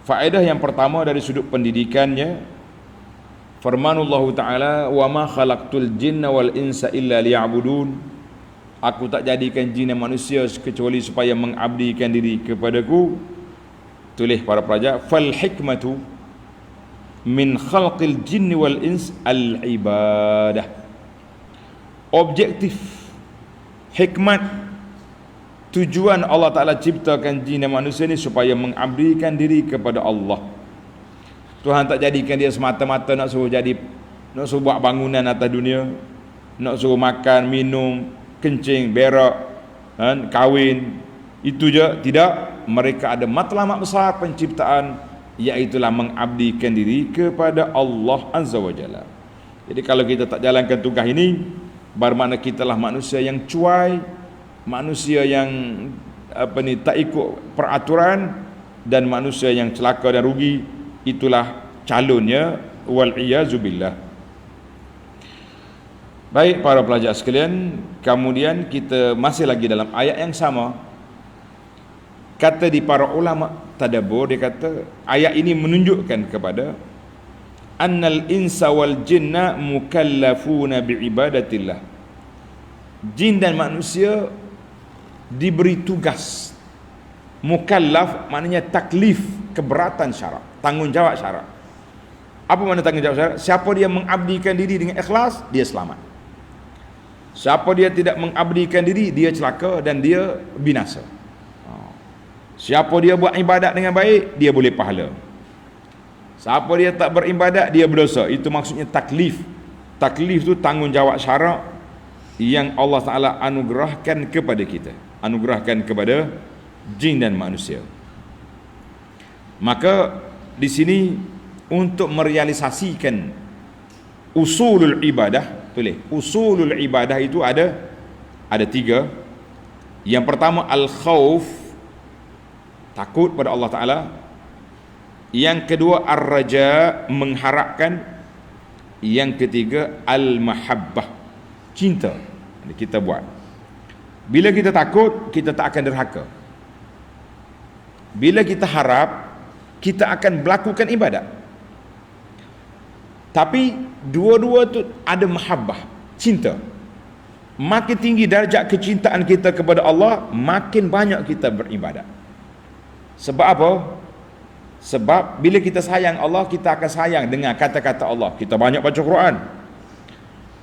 Faedah yang pertama dari sudut pendidikannya, firmanullah Ta'ala, wa ma khalaqtul jinna wal insa illa liya'budun. Aku tak jadikan jin dan manusia kecuali supaya mengabdikan diri kepadaku. Tulis para pelajar, fal hikmatu min khalqil jinni wal ins al ibadah. Objektif, hikmat, tujuan Allah Ta'ala ciptakan jin dan manusia ni supaya mengabdikan diri kepada Allah. Tuhan tak jadikan dia semata-mata nak suruh buat bangunan atas dunia, nak suruh makan, minum, kencing, berak, kahwin, itu je. Tidak, mereka ada matlamat besar penciptaan, iaitulah mengabdikan diri kepada Allah Azza wa Jalla. Jadi kalau kita tak jalankan tugas ini, bermakna kita lah manusia yang cuai, manusia yang tak ikut peraturan, dan manusia yang celaka dan rugi. Itulah calonnya, wal iyazubillah. Baik para pelajar sekalian, kemudian kita masih lagi dalam ayat yang sama. Kata di para ulama tadabbur, dia kata ayat ini menunjukkan kepada annal insa wal jinna mukallafuna biibadatillah. Jin dan manusia diberi tugas. Mukallaf maknanya taklif, keberatan syarak, tanggungjawab syarak. Apa makna tanggungjawab syarak? Siapa dia mengabdikan diri dengan ikhlas, dia selamat. Siapa dia tidak mengabdikan diri, dia celaka dan dia binasa. Siapa dia buat ibadat dengan baik, dia boleh pahala. Siapa dia tak beribadat, dia berdosa. Itu maksudnya taklif. Taklif tu tanggungjawab syarak yang Allah Ta'ala anugerahkan kepada kita, anugerahkan kepada jin dan manusia. Maka di sini untuk merealisasikan usulul ibadah, tulis usulul ibadah itu ada tiga. Yang pertama al-khauf, takut pada Allah Ta'ala. Yang kedua ar-raja, mengharapkan. Yang ketiga al-mahabbah, cinta. Kita buat. Bila kita takut, kita tak akan derhaka. Bila kita harap, kita akan melakukan ibadat. Tapi dua-dua tu ada mahabbah, cinta. Makin tinggi darjat kecintaan kita kepada Allah, makin banyak kita beribadat. Sebab apa? Sebab bila kita sayang Allah, kita akan sayang dengan kata-kata Allah. Kita banyak baca Quran,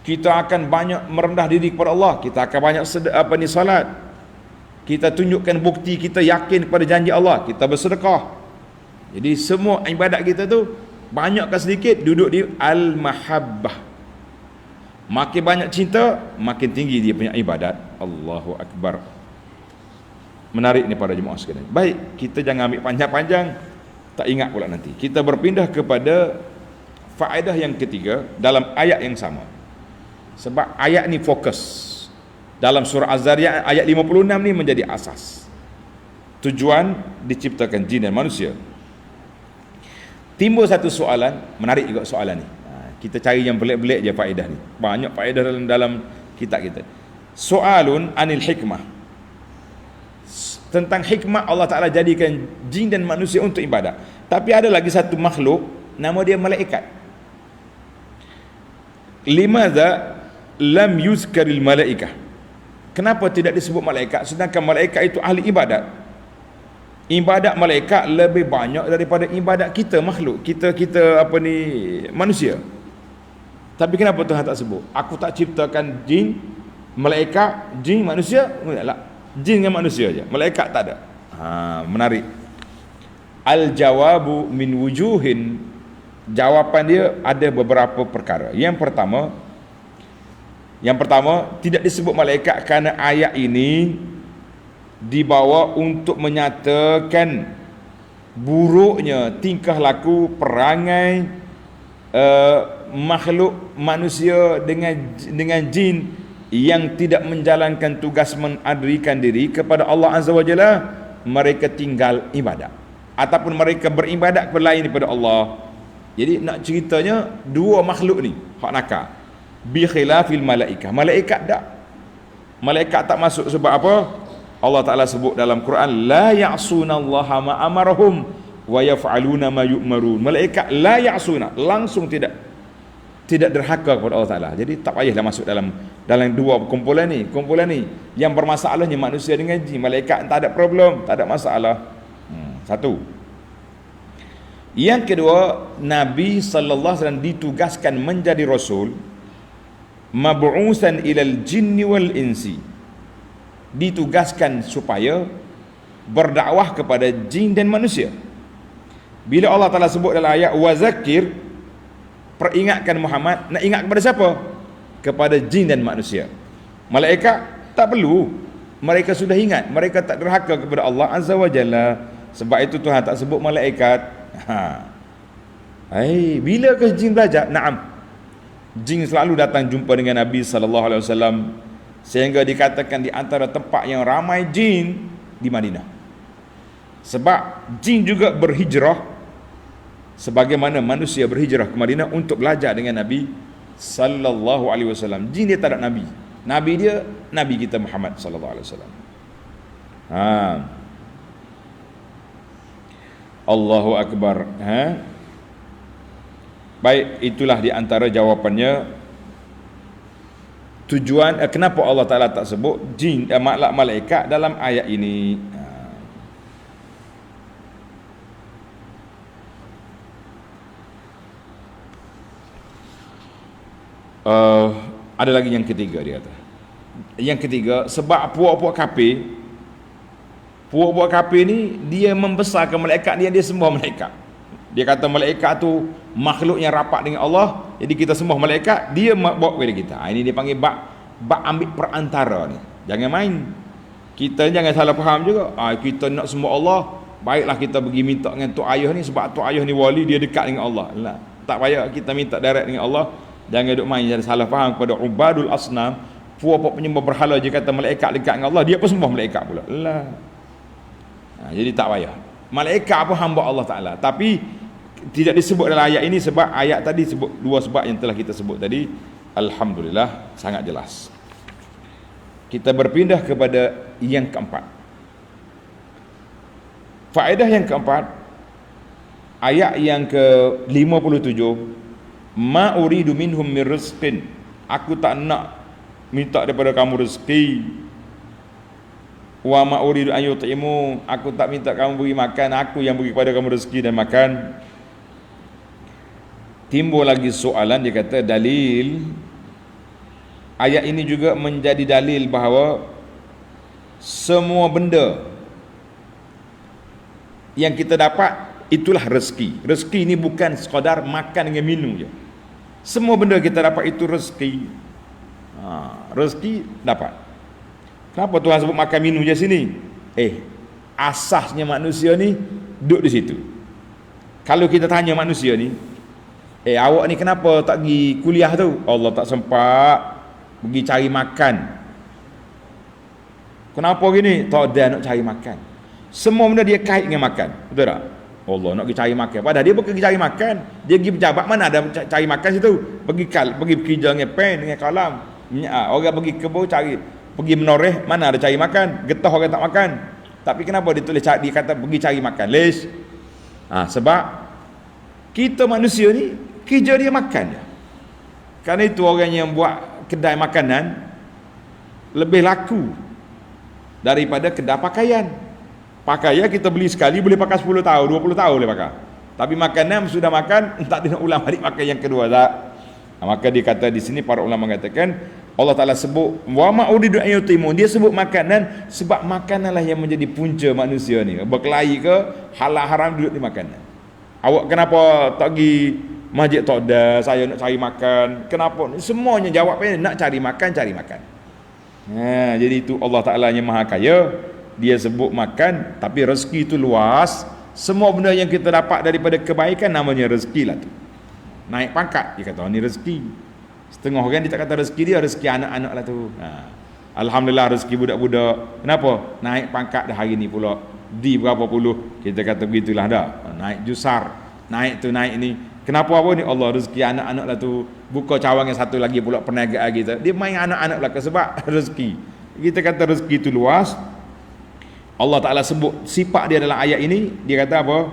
kita akan banyak merendah diri kepada Allah, kita akan banyak salat, kita tunjukkan bukti kita yakin kepada janji Allah, kita bersedekah. Jadi semua ibadat kita tu, banyak ke sedikit, duduk di al-mahabbah. Makin banyak cinta, makin tinggi dia punya ibadat. Allahu Akbar. Menarik ni para jemaah sekalian. Baik, kita jangan ambil panjang-panjang, tak ingat pula nanti. Kita berpindah kepada faedah yang ketiga dalam ayat yang sama. Sebab ayat ni fokus. Dalam surah Az-Zariyat ayat 56 ni menjadi asas. Tujuan diciptakan jin dan manusia. Timbul satu soalan, menarik juga soalan ni. Kita cari yang belik-belik je faedah ni. Banyak faedah dalam kitab kita. Soalun anil hikmah. Tentang hikmah Allah Ta'ala jadikan jin dan manusia untuk ibadat. Tapi ada lagi satu makhluk, nama dia malaikat. Limadha lam yuzkaril malaikah? Kenapa tidak disebut malaikat, sedangkan malaikat itu ahli ibadat? Ibadat malaikat lebih banyak daripada ibadat kita makhluk, kita manusia. Tapi kenapa Tuhan tak sebut? Aku tak ciptakan jin, malaikat, jin, manusia? Enggaklah. Jin dengan manusia aja, malaikat tak ada. Menarik. Al-jawabu min wujuhin. Jawapan dia ada beberapa perkara. Yang pertama, tidak disebut malaikat kerana ayat ini dibawa untuk menyatakan buruknya tingkah laku, perangai makhluk manusia dengan jin yang tidak menjalankan tugas mengabdikan diri kepada Allah Azza wa Jalla. Mereka tinggal ibadat ataupun mereka beribadat kepada lain daripada Allah. Jadi nak ceritanya dua makhluk ni hak nakal. Bi khilafil malaikah. Malaikat tak masuk. Sebab apa? Allah Ta'ala sebut dalam Quran, la ya'sunallaha ma amarahum wa yaf'aluna ma yu'marun. Malaikat la ya'suna, langsung tidak derhaka kepada Allah Taala. Jadi tak payahlah masuk dalam dua kumpulan ni. Kumpulan ni yang bermasalahnya manusia dengan jin. Malaikat tak ada problem, tak ada masalah. Satu. Yang kedua, Nabi sallallahu alaihi wasallam ditugaskan menjadi rasul, mab'usan ilal jinni wal insi. Ditugaskan supaya berdakwah kepada jin dan manusia. Bila Allah Taala sebut dalam ayat wa zakir, peringatkan Muhammad, nak ingat kepada siapa? Kepada jin dan manusia. Malaikat tak perlu, mereka sudah ingat, mereka tak derhaka kepada Allah Azza wa Jalla. Sebab itu Tuhan tak sebut malaikat. Bila ke jin belajar? Naam. Jin selalu datang jumpa dengan Nabi sallallahu alaihi wasallam, sehingga dikatakan di antara tempat yang ramai jin di Madinah. Sebab jin juga berhijrah sebagaimana manusia berhijrah ke Madinah untuk belajar dengan Nabi sallallahu alaihi wasallam. Jin dia tak ada nabi. Nabi dia nabi kita Muhammad sallallahu alaihi wasallam. Allahu akbar. Baik, itulah di antara jawapannya. Tujuan kenapa Allah Taala tak sebut jin malaikat dalam ayat ini. Ada lagi yang ketiga, dia kata. Yang ketiga, sebab puak-puak kafir ni dia membesarkan malaikat dia sembah malaikat. Dia kata malaikat tu makhluk yang rapat dengan Allah, jadi kita sembah malaikat, dia bawa kepada kita. Ini dia panggil bab ambil perantara ni. Jangan main. Kita jangan salah faham juga. Kita nak sembah Allah, baiklah kita pergi minta dengan tok ayah ni, sebab tok ayah ni wali, dia dekat dengan Allah. Lah, tak payah kita minta direct dengan Allah. Jangan duk main, jangan salah faham kepada ubadul asnam. Puak-puak penyembah berhala, dia kata malaikat dekat dengan Allah, dia pun sembah malaikat pula. Lah. Jadi tak payah. Malaikat pun hamba Allah Taala, tapi tidak disebut dalam ayat ini sebab ayat tadi sebut dua sebab yang telah kita sebut tadi. Alhamdulillah, sangat jelas. Kita berpindah kepada yang keempat. Faedah yang keempat, ayat yang ke-57, ma uridu minhum min rizqin, aku tak nak minta daripada kamu rezeki. Wa ma uridu an yut'imu, aku tak minta kamu beri makan, aku yang beri kepada kamu rezeki dan makan. Timbul lagi soalan, dia kata dalil. Ayat ini juga menjadi dalil bahawa semua benda yang kita dapat itulah rezeki. Rezeki ini bukan sekadar makan dengan minum je. Semua benda kita dapat itu rezeki. Rezeki dapat. Kenapa Tuhan sebut makan minum je sini? Asasnya manusia ni duduk di situ. Kalau kita tanya manusia ni, awak ni kenapa tak pergi kuliah tu? Allah tak sempat, pergi cari makan. Kenapa gini? Tak ada, nak cari makan. Semua benda dia kait dengan makan. Betul tak? Allah nak pergi cari makan. Padahal dia bukan pergi cari makan. Dia pergi pejabat, mana ada cari makan situ? Pergi kerja dengan pen, dengan kalam. Orang pergi kebun pergi menoreh, mana ada cari makan? Getah orang tak makan. Tapi kenapa dia tulis, dia kata pergi cari makan? Les. Sebab kita manusia ni kerja dia makan je. Kerana itu orang yang buat kedai makanan lebih laku daripada kedai pakaian. Pakaian kita beli sekali boleh pakai 10 tahun, 20 tahun boleh pakai. Tapi makanan sudah makan, tak nak ulang balik pakai yang kedua tak. Maka dia kata di sini para ulama mengatakan Allah Taala sebut wa ma uridu an yutimu, dia sebut makanan sebab makananlah yang menjadi punca manusia ni. Berkelahi ke halal haram duduk di makanan. Awak kenapa tak pergi masjid? Tak ada, saya nak cari makan. Kenapa? Semuanya jawabnya nak cari makan, cari makan. Jadi itu Allah Taala yang Maha Kaya. Dia sebut makan, tapi rezeki itu luas. Semua benda yang kita dapat daripada kebaikan namanya rezeki lah tu. Naik pangkat, dia kata ni rezeki. Setengah orang dia tak kata rezeki dia, rezeki anak-anak lah tu. Alhamdulillah rezeki budak-budak. Kenapa? Naik pangkat dah hari ni pula. Di berapa puluh, kita kata begitulah dah. Naik jusar, naik tu naik ni. Kenapa apa ni? Allah rezeki anak-anak lah tu. Buka cawang yang satu lagi pula perniagaan kita. Dia main anak-anak belakang sebab rezeki. Kita kata rezeki itu luas. Allah Ta'ala sebut sifat dia dalam ayat ini. Dia kata apa?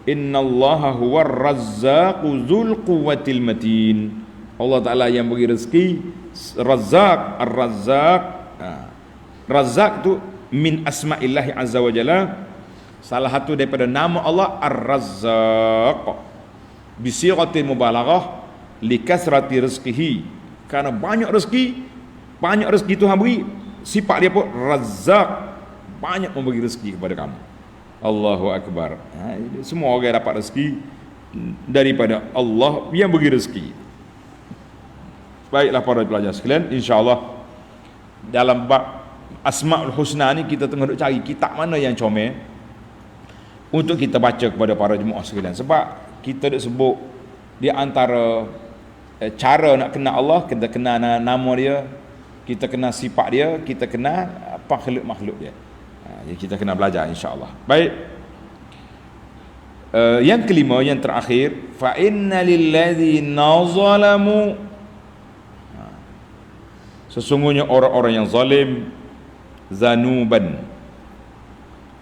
innallaha huwar razzaqu dzul quwwatil matin. Allah Taala yang bagi rezeki. Razzaq, ar-razzaq. Razzaq tu min asma'illahi azza wa jalla, salah satu daripada nama Allah ar-razzaq, bisiratil mubalaghah li kasrati rizqihi, kerana banyak rezeki Tuhan beri. Sifat dia pun razzaq, banyak memberi rezeki kepada kamu. Allahu akbar. Semua orang dapat rezeki daripada Allah yang beri rezeki. Baiklah para pelajar sekalian, insya-Allah dalam bab Asmaul Husna ni kita tengah duk cari kitab mana yang comel untuk kita baca kepada para jemaah sekalian. Sebab kita duk sebut di antara cara nak kenal Allah, kita kenal nama dia, kita kenal sifat dia, kita kenal makhluk dia. Jadi kita kena belajar insya-Allah. Baik. Yang kelima, yang terakhir, fa inna lilladzina zalamu, sesungguhnya orang-orang yang zalim, zanuban.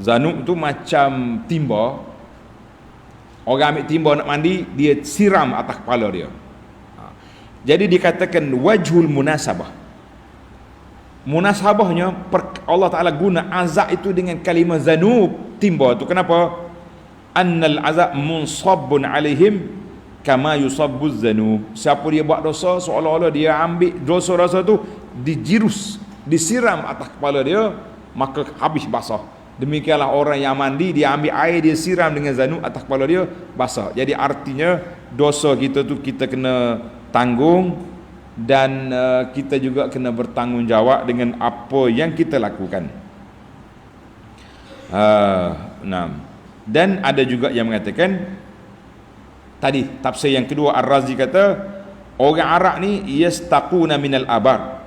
Zanub tu macam timba. Orang ambil timba nak mandi, dia siram atas kepala dia. Jadi dikatakan wajhul munasabah. Munasabahnya Allah Ta'ala guna azab itu dengan kalimah zanub, timba tu. Kenapa? Annal azab munsabbun alaihim kama yusabbuz zanub. Siapa dia buat dosa, seolah-olah dia ambil dosa-dosa tu dijirus, disiram atas kepala dia, maka habis basah. Demikianlah orang yang mandi, dia ambil air, dia siram dengan zanub atas kepala dia, basah. Jadi artinya dosa kita tu kita kena tanggung, dan kita juga kena bertanggungjawab dengan apa yang kita lakukan. Dan ada juga yang mengatakan tadi tafsir yang kedua, Ar-Razi kata orang Arab ni yastaquna minal abar,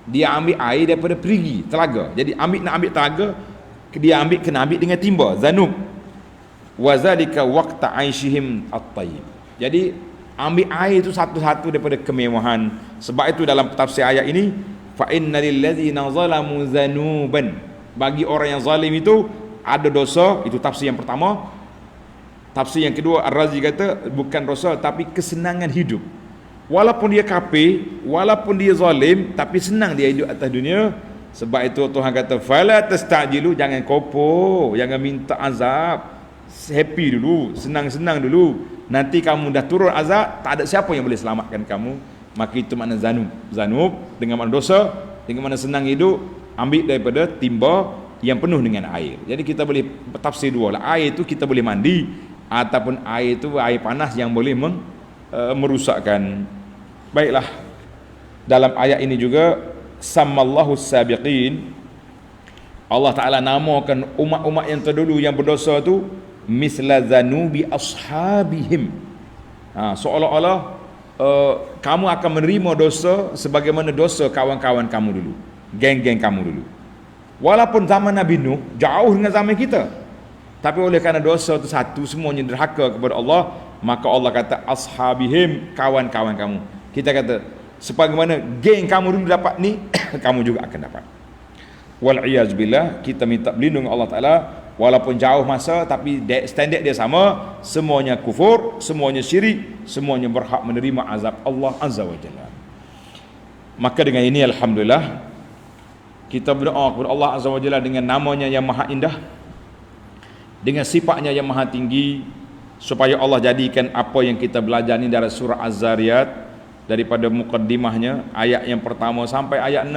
dia ambil air daripada perigi, telaga. Jadi nak ambil telaga, dia kena ambil dengan timba, zanub. Wa zalika waqta aishihim at-tayyib. Jadi ambil air itu satu-satu daripada kemewahan. Sebab itu dalam tafsir ayat ini, fa innal ladzina zalamu zanuban, bagi orang yang zalim itu ada dosa. Itu tafsir yang pertama. Tafsir yang kedua, Ar-Razi kata bukan dosa tapi kesenangan hidup. Walaupun dia kafir, walaupun dia zalim, tapi senang dia hidup atas dunia. Sebab itu Tuhan kata fala tastajilu, jangan kopo, jangan minta azab. Happy dulu, senang-senang dulu. Nanti kamu dah turun azab, tak ada siapa yang boleh selamatkan kamu. Maka itu makna zanub. Zanub dengan makna dosa, dengan makna senang hidup, ambil daripada timba yang penuh dengan air. Jadi kita boleh tafsir dua lah. Air itu kita boleh mandi, ataupun air itu air panas yang boleh merusakkan. Baiklah, dalam ayat ini juga sammallahu sabiqin, Allah Ta'ala namakan umat-umat yang terdahulu yang berdosa tu misla zanubi ashabihim. Seolah-olah kamu akan menerima dosa sebagaimana dosa kawan-kawan kamu dulu, geng-geng kamu dulu. Walaupun zaman Nabi Nuh jauh dengan zaman kita, tapi oleh kerana dosa itu satu, semuanya derhaka kepada Allah, maka Allah kata ashabihim, kawan-kawan kamu. Kita kata sebagaimana geng kamu dulu dapat ni, kamu juga akan dapat. Wal-iyaz billah, kita minta berlindung Allah Ta'ala. Walaupun jauh masa, tapi standard dia sama. Semuanya kufur, semuanya syirik, semuanya berhak menerima azab Allah Azza wa Jalla. Maka dengan ini alhamdulillah, kita berdoa kepada Allah Azza wa Jalla dengan namanya yang maha indah, dengan sifatnya yang maha tinggi, supaya Allah jadikan apa yang kita belajar ni dari surah Az-Zariyat, daripada mukaddimahnya ayat yang pertama sampai ayat 60,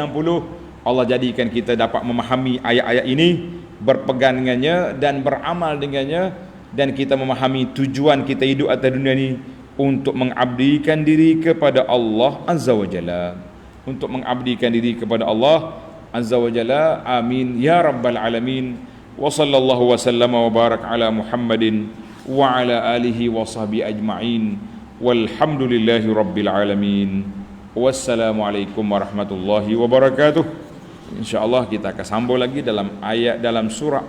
Allah jadikan kita dapat memahami ayat-ayat ini, berpegang dengannya dan beramal dengannya, dan kita memahami tujuan kita hidup atas dunia ini untuk mengabdikan diri kepada Allah Azza wa Jalla, untuk mengabdikan diri kepada Allah Azza wa Jalla. Amin ya rabbal alamin. Wa sallallahu wa sallama wa barak ala Muhammadin wa ala alihi wa sahbihi ajma'in. Walhamdulillahi rabbil alamin. Wassalamualaikum warahmatullahi wabarakatuh. InsyaAllah kita akan sambung lagi dalam ayat dalam surah